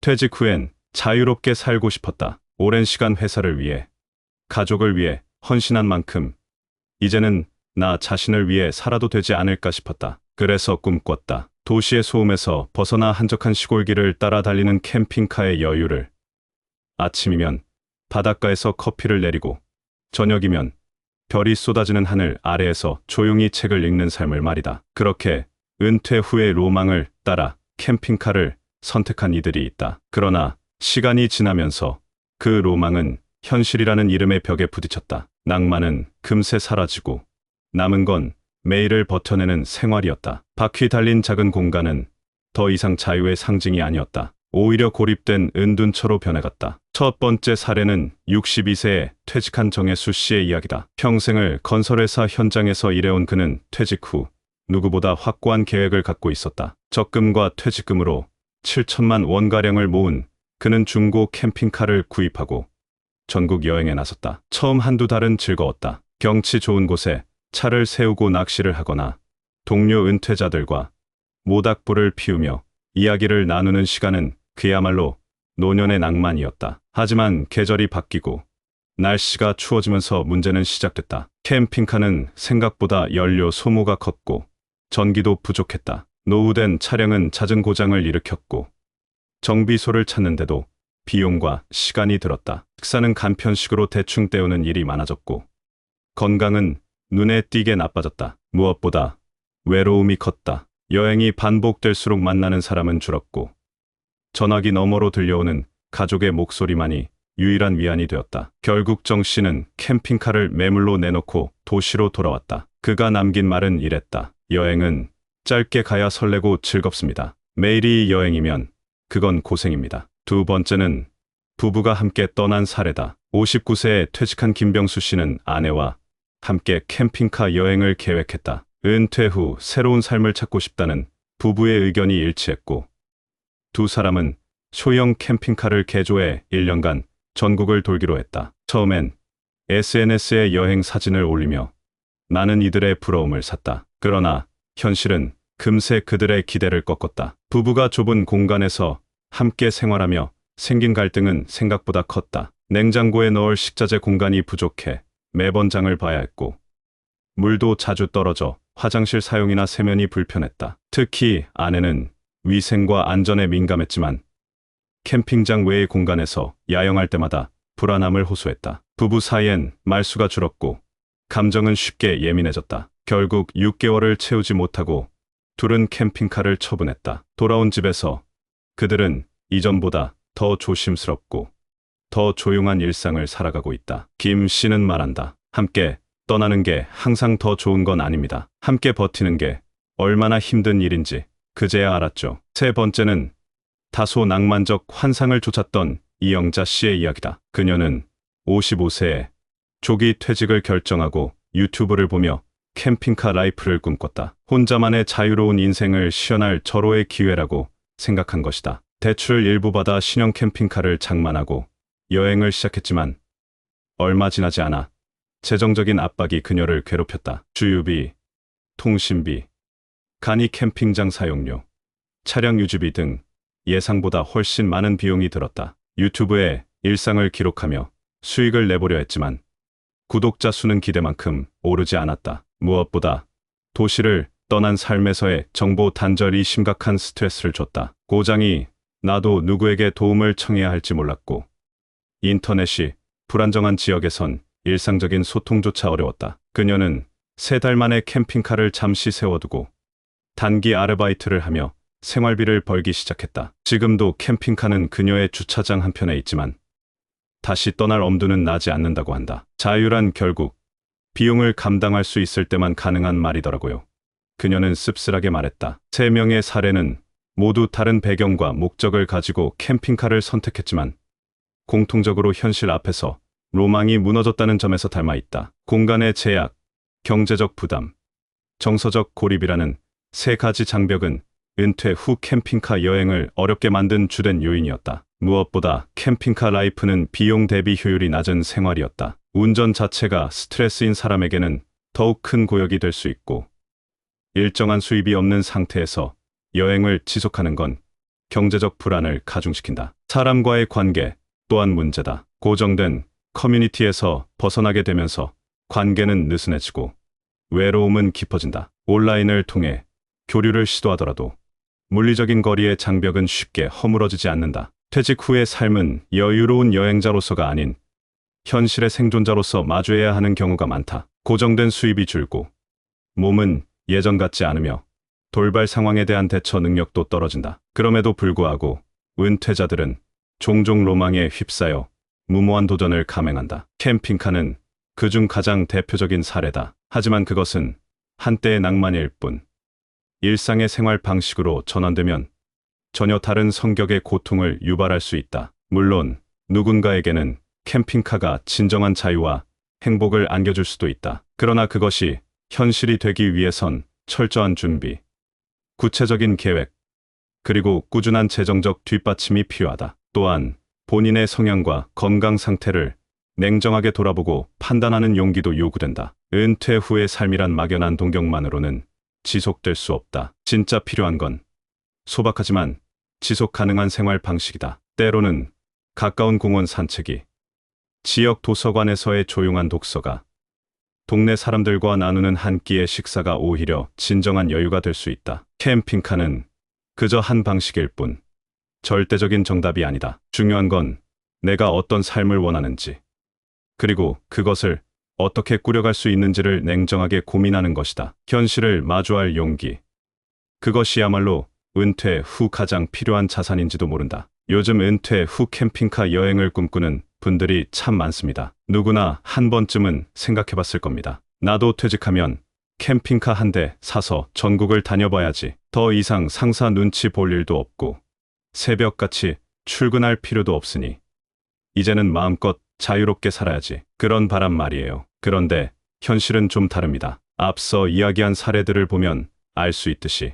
퇴직 후엔 자유롭게 살고 싶었다. 오랜 시간 회사를 위해, 가족을 위해 헌신한 만큼 이제는 나 자신을 위해 살아도 되지 않을까 싶었다. 그래서 꿈꿨다. 도시의 소음에서 벗어나 한적한 시골길을 따라 달리는 캠핑카의 여유를. 아침이면 바닷가에서 커피를 내리고, 저녁이면 별이 쏟아지는 하늘 아래에서 조용히 책을 읽는 삶을 말이다. 그렇게 은퇴 후의 로망을 따라 캠핑카를 선택한 이들이 있다. 그러나 시간이 지나면서 그 로망은 현실이라는 이름의 벽에 부딪혔다. 낭만은 금세 사라지고 남은 건 매일을 버텨내는 생활이었다. 바퀴 달린 작은 공간은 더 이상 자유의 상징이 아니었다. 오히려 고립된 은둔처로 변해갔다. 첫 번째 사례는 62세에 퇴직한 정혜수 씨의 이야기다. 평생을 건설회사 현장에서 일해온 그는 퇴직 후 누구보다 확고한 계획을 갖고 있었다. 적금과 퇴직금으로 7천만 원가량을 모은 그는 중고 캠핑카를 구입하고 전국 여행에 나섰다. 처음 한두 달은 즐거웠다. 경치 좋은 곳에 차를 세우고 낚시를 하거나 동료 은퇴자들과 모닥불을 피우며 이야기를 나누는 시간은 그야말로 노년의 낭만이었다. 하지만 계절이 바뀌고 날씨가 추워지면서 문제는 시작됐다. 캠핑카는 생각보다 연료 소모가 컸고 전기도 부족했다. 노후된 차량은 잦은 고장을 일으켰고 정비소를 찾는데도 비용과 시간이 들었다. 식사는 간편식으로 대충 때우는 일이 많아졌고 건강은 눈에 띄게 나빠졌다. 무엇보다 외로움이 컸다. 여행이 반복될수록 만나는 사람은 줄었고 전화기 너머로 들려오는 가족의 목소리만이 유일한 위안이 되었다. 결국 정 씨는 캠핑카를 매물로 내놓고 도시로 돌아왔다. 그가 남긴 말은 이랬다. 여행은 짧게 가야 설레고 즐겁습니다. 매일이 여행이면 그건 고생입니다. 두 번째는 부부가 함께 떠난 사례다. 59세에 퇴직한 김병수 씨는 아내와 함께 캠핑카 여행을 계획했다. 은퇴 후 새로운 삶을 찾고 싶다는 부부의 의견이 일치했고 두 사람은 소형 캠핑카를 개조해 1년간 전국을 돌기로 했다. 처음엔 SNS에 여행 사진을 올리며 많은 이들의 부러움을 샀다. 그러나 현실은 금세 그들의 기대를 꺾었다. 부부가 좁은 공간에서 함께 생활하며 생긴 갈등은 생각보다 컸다. 냉장고에 넣을 식자재 공간이 부족해 매번 장을 봐야 했고 물도 자주 떨어져 화장실 사용이나 세면이 불편했다. 특히 아내는 위생과 안전에 민감했지만 캠핑장 외의 공간에서 야영할 때마다 불안함을 호소했다. 부부 사이엔 말수가 줄었고 감정은 쉽게 예민해졌다. 결국 6개월을 채우지 못하고 둘은 캠핑카를 처분했다. 돌아온 집에서 그들은 이전보다 더 조심스럽고 더 조용한 일상을 살아가고 있다. 김 씨는 말한다. 함께 떠나는 게 항상 더 좋은 건 아닙니다. 함께 버티는 게 얼마나 힘든 일인지 그제야 알았죠. 세 번째는 다소 낭만적 환상을 쫓았던 이영자 씨의 이야기다. 그녀는 55세에 조기 퇴직을 결정하고 유튜브를 보며 캠핑카 라이프를 꿈꿨다. 혼자만의 자유로운 인생을 시연할 절호의 기회라고 생각한 것이다. 대출을 일부 받아 신형 캠핑카를 장만하고 여행을 시작했지만 얼마 지나지 않아 재정적인 압박이 그녀를 괴롭혔다. 주유비, 통신비, 간이 캠핑장 사용료, 차량 유지비 등 예상보다 훨씬 많은 비용이 들었다. 유튜브에 일상을 기록하며 수익을 내보려 했지만 구독자 수는 기대만큼 오르지 않았다. 무엇보다 도시를 떠난 삶에서의 정보 단절이 심각한 스트레스를 줬다. 고장이 나도 누구에게 도움을 청해야 할지 몰랐고 인터넷이 불안정한 지역에선 일상적인 소통조차 어려웠다. 그녀는 3달 만에 캠핑카를 잠시 세워두고 단기 아르바이트를 하며 생활비를 벌기 시작했다. 지금도 캠핑카는 그녀의 주차장 한편에 있지만 다시 떠날 엄두는 나지 않는다고 한다. 자유란 결국 비용을 감당할 수 있을 때만 가능한 말이더라고요. 그녀는 씁쓸하게 말했다. 3명의 사례는 모두 다른 배경과 목적을 가지고 캠핑카를 선택했지만 공통적으로 현실 앞에서 로망이 무너졌다는 점에서 닮아 있다. 공간의 제약, 경제적 부담, 정서적 고립이라는 3가지 장벽은 은퇴 후 캠핑카 여행을 어렵게 만든 주된 요인이었다. 무엇보다 캠핑카 라이프는 비용 대비 효율이 낮은 생활이었다. 운전 자체가 스트레스인 사람에게는 더욱 큰 고역이 될 수 있고 일정한 수입이 없는 상태에서 여행을 지속하는 건 경제적 불안을 가중시킨다. 사람과의 관계 또한 문제다. 고정된 커뮤니티에서 벗어나게 되면서 관계는 느슨해지고 외로움은 깊어진다. 온라인을 통해 교류를 시도하더라도 물리적인 거리의 장벽은 쉽게 허물어지지 않는다. 퇴직 후의 삶은 여유로운 여행자로서가 아닌 현실의 생존자로서 마주해야 하는 경우가 많다. 고정된 수입이 줄고 몸은 예전 같지 않으며 돌발 상황에 대한 대처 능력도 떨어진다. 그럼에도 불구하고 은퇴자들은 종종 로망에 휩싸여 무모한 도전을 감행한다. 캠핑카는 그중 가장 대표적인 사례다. 하지만 그것은 한때의 낭만일 뿐, 일상의 생활 방식으로 전환되면 전혀 다른 성격의 고통을 유발할 수 있다. 물론 누군가에게는 캠핑카가 진정한 자유와 행복을 안겨줄 수도 있다. 그러나 그것이 현실이 되기 위해선 철저한 준비, 구체적인 계획, 그리고 꾸준한 재정적 뒷받침이 필요하다. 또한 본인의 성향과 건강 상태를 냉정하게 돌아보고 판단하는 용기도 요구된다. 은퇴 후의 삶이란 막연한 동경만으로는 지속될 수 없다. 진짜 필요한 건 소박하지만 지속 가능한 생활 방식이다. 때로는 가까운 공원 산책이, 지역 도서관에서의 조용한 독서가, 동네 사람들과 나누는 한 끼의 식사가 오히려 진정한 여유가 될 수 있다. 캠핑카는 그저 한 방식일 뿐, 절대적인 정답이 아니다. 중요한 건 내가 어떤 삶을 원하는지, 그리고 그것을 어떻게 꾸려갈 수 있는지를 냉정하게 고민하는 것이다. 현실을 마주할 용기. 그것이야말로 은퇴 후 가장 필요한 자산인지도 모른다. 요즘 은퇴 후 캠핑카 여행을 꿈꾸는 분들이 참 많습니다. 누구나 한 번쯤은 생각해 봤을 겁니다. 나도 퇴직하면 캠핑카 한 대 사서 전국을 다녀봐야지. 더 이상 상사 눈치 볼 일도 없고 새벽같이 출근할 필요도 없으니 이제는 마음껏 자유롭게 살아야지. 그런 바람 말이에요. 그런데 현실은 좀 다릅니다. 앞서 이야기한 사례들을 보면 알 수 있듯이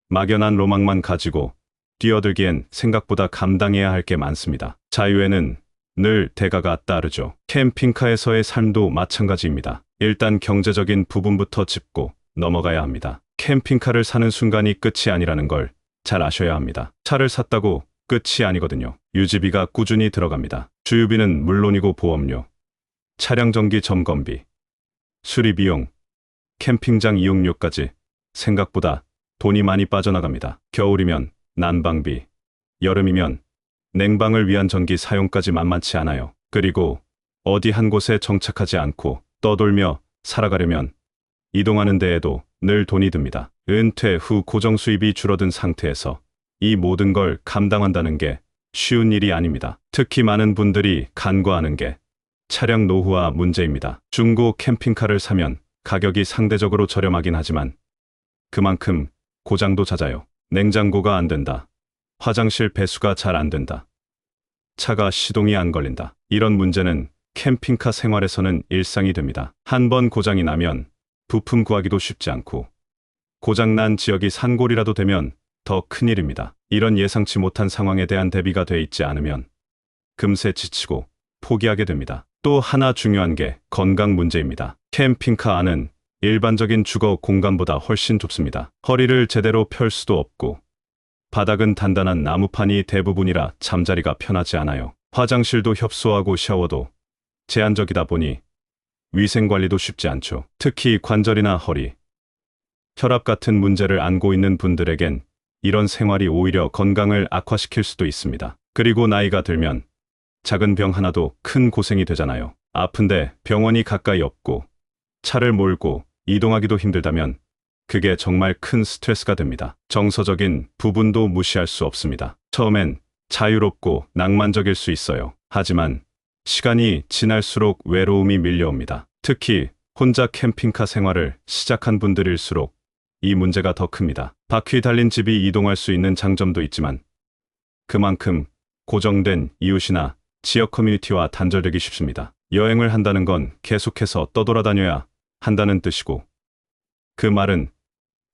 막연한 로망만 가지고 뛰어들기엔 생각보다 감당해야 할 게 많습니다. 자유에는 늘 대가가 따르죠. 캠핑카에서의 삶도 마찬가지입니다. 일단 경제적인 부분부터 짚고 넘어가야 합니다. 캠핑카를 사는 순간이 끝이 아니라는 걸 잘 아셔야 합니다. 차를 샀다고 끝이 아니거든요. 유지비가 꾸준히 들어갑니다. 주유비는 물론이고 보험료, 차량 정기 점검비, 수리비용, 캠핑장 이용료까지 생각보다 돈이 많이 빠져나갑니다. 겨울이면 난방비, 여름이면 냉방을 위한 전기 사용까지 만만치 않아요. 그리고 어디 한 곳에 정착하지 않고 떠돌며 살아가려면 이동하는 데에도 늘 돈이 듭니다. 은퇴 후 고정 수입이 줄어든 상태에서 이 모든 걸 감당한다는 게 쉬운 일이 아닙니다. 특히 많은 분들이 간과하는 게 차량 노후화 문제입니다. 중고 캠핑카를 사면 가격이 상대적으로 저렴하긴 하지만 그만큼 고장도 잦아요. 냉장고가 안 된다. 화장실 배수가 잘 안 된다. 차가 시동이 안 걸린다. 이런 문제는 캠핑카 생활에서는 일상이 됩니다. 한 번 고장이 나면 부품 구하기도 쉽지 않고 고장난 지역이 산골이라도 되면 더 큰일입니다. 이런 예상치 못한 상황에 대한 대비가 돼 있지 않으면 금세 지치고 포기하게 됩니다. 또 하나 중요한 게 건강 문제입니다. 캠핑카 안은 일반적인 주거 공간보다 훨씬 좁습니다. 허리를 제대로 펼 수도 없고 바닥은 단단한 나무판이 대부분이라 잠자리가 편하지 않아요. 화장실도 협소하고 샤워도 제한적이다 보니 위생관리도 쉽지 않죠. 특히 관절이나 허리, 혈압 같은 문제를 안고 있는 분들에겐 이런 생활이 오히려 건강을 악화시킬 수도 있습니다. 그리고 나이가 들면 작은 병 하나도 큰 고생이 되잖아요. 아픈데 병원이 가까이 없고 차를 몰고 이동하기도 힘들다면 그게 정말 큰 스트레스가 됩니다. 정서적인 부분도 무시할 수 없습니다. 처음엔 자유롭고 낭만적일 수 있어요. 하지만 시간이 지날수록 외로움이 밀려옵니다. 특히 혼자 캠핑카 생활을 시작한 분들일수록 이 문제가 더 큽니다. 바퀴 달린 집이 이동할 수 있는 장점도 있지만 그만큼 고정된 이웃이나 지역 커뮤니티와 단절되기 쉽습니다. 여행을 한다는 건 계속해서 떠돌아다녀야 한다는 뜻이고 그 말은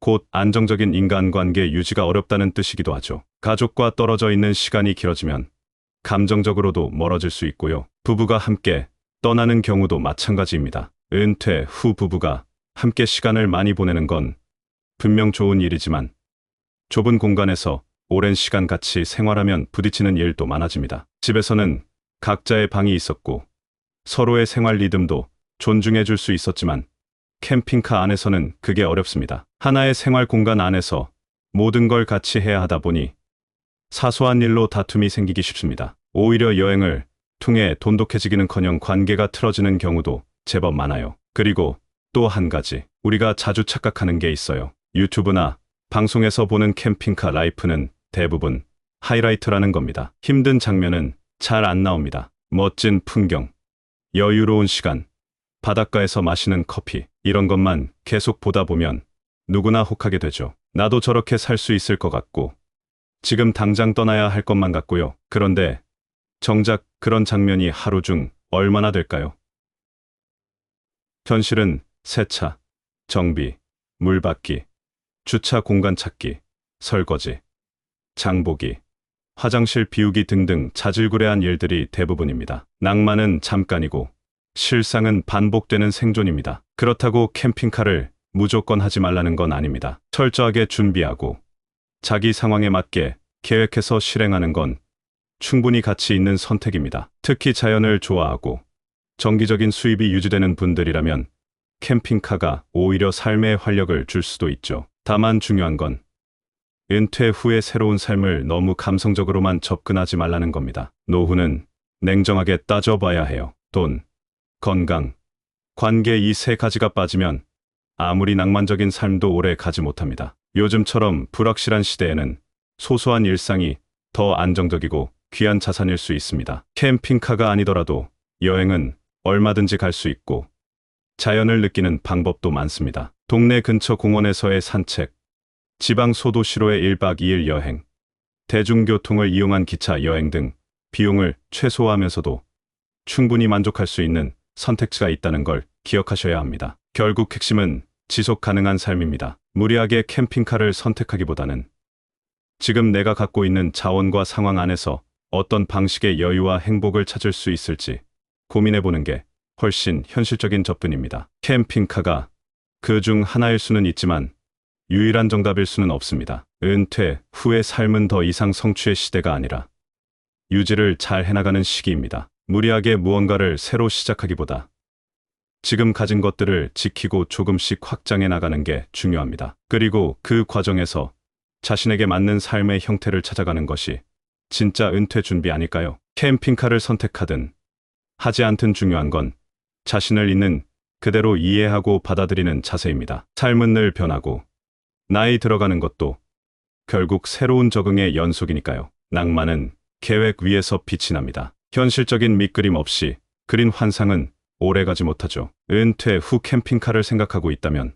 곧 안정적인 인간관계 유지가 어렵다는 뜻이기도 하죠. 가족과 떨어져 있는 시간이 길어지면 감정적으로도 멀어질 수 있고요. 부부가 함께 떠나는 경우도 마찬가지입니다. 은퇴 후 부부가 함께 시간을 많이 보내는 건 분명 좋은 일이지만 좁은 공간에서 오랜 시간 같이 생활하면 부딪히는 일도 많아집니다. 집에서는 각자의 방이 있었고 서로의 생활 리듬도 존중해 줄 수 있었지만 캠핑카 안에서는 그게 어렵습니다. 하나의 생활 공간 안에서 모든 걸 같이 해야 하다 보니 사소한 일로 다툼이 생기기 쉽습니다. 오히려 여행을 통해 돈독해지기는커녕 관계가 틀어지는 경우도 제법 많아요. 그리고 또 한 가지, 우리가 자주 착각하는 게 있어요. 유튜브나 방송에서 보는 캠핑카 라이프는 대부분 하이라이트라는 겁니다. 힘든 장면은 잘 안 나옵니다. 멋진 풍경, 여유로운 시간, 바닷가에서 마시는 커피, 이런 것만 계속 보다 보면 누구나 혹하게 되죠. 나도 저렇게 살 수 있을 것 같고, 지금 당장 떠나야 할 것만 같고요. 그런데 정작 그런 장면이 하루 중 얼마나 될까요? 현실은 세차, 정비, 물 받기, 주차 공간 찾기, 설거지, 장보기, 화장실 비우기 등등 자질구레한 일들이 대부분입니다. 낭만은 잠깐이고 실상은 반복되는 생존입니다. 그렇다고 캠핑카를 무조건 하지 말라는 건 아닙니다. 철저하게 준비하고 자기 상황에 맞게 계획해서 실행하는 건 충분히 가치 있는 선택입니다. 특히 자연을 좋아하고 정기적인 수입이 유지되는 분들이라면 캠핑카가 오히려 삶에 활력을 줄 수도 있죠. 다만 중요한 건 은퇴 후의 새로운 삶을 너무 감성적으로만 접근하지 말라는 겁니다. 노후는 냉정하게 따져봐야 해요. 돈, 건강, 관계, 이 세 가지가 빠지면 아무리 낭만적인 삶도 오래 가지 못합니다. 요즘처럼 불확실한 시대에는 소소한 일상이 더 안정적이고 귀한 자산일 수 있습니다. 캠핑카가 아니더라도 여행은 얼마든지 갈 수 있고 자연을 느끼는 방법도 많습니다. 동네 근처 공원에서의 산책, 지방 소도시로의 1박 2일 여행, 대중교통을 이용한 기차 여행 등 비용을 최소화하면서도 충분히 만족할 수 있는 선택지가 있다는 걸 기억하셔야 합니다. 결국 핵심은 지속 가능한 삶입니다. 무리하게 캠핑카를 선택하기보다는 지금 내가 갖고 있는 자원과 상황 안에서 어떤 방식의 여유와 행복을 찾을 수 있을지 고민해보는 게 훨씬 현실적인 접근입니다. 캠핑카가 그 중 하나일 수는 있지만 유일한 정답일 수는 없습니다. 은퇴 후의 삶은 더 이상 성취의 시대가 아니라 유지를 잘 해나가는 시기입니다. 무리하게 무언가를 새로 시작하기보다 지금 가진 것들을 지키고 조금씩 확장해 나가는 게 중요합니다. 그리고 그 과정에서 자신에게 맞는 삶의 형태를 찾아가는 것이 진짜 은퇴 준비 아닐까요? 캠핑카를 선택하든 하지 않든 중요한 건 자신을 있는 그대로 이해하고 받아들이는 자세입니다. 삶은 늘 변하고 나이 들어가는 것도 결국 새로운 적응의 연속이니까요. 낭만은 계획 위에서 빛이 납니다. 현실적인 밑그림 없이 그린 환상은 오래가지 못하죠. 은퇴 후 캠핑카를 생각하고 있다면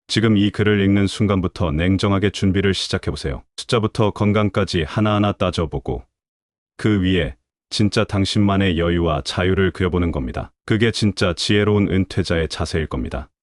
지금 이 글을 읽는 순간부터 냉정하게 준비를 시작해보세요. 숫자부터 건강까지 하나하나 따져보고 그 위에 진짜 당신만의 여유와 자유를 그려보는 겁니다. 그게 진짜 지혜로운 은퇴자의 자세일 겁니다.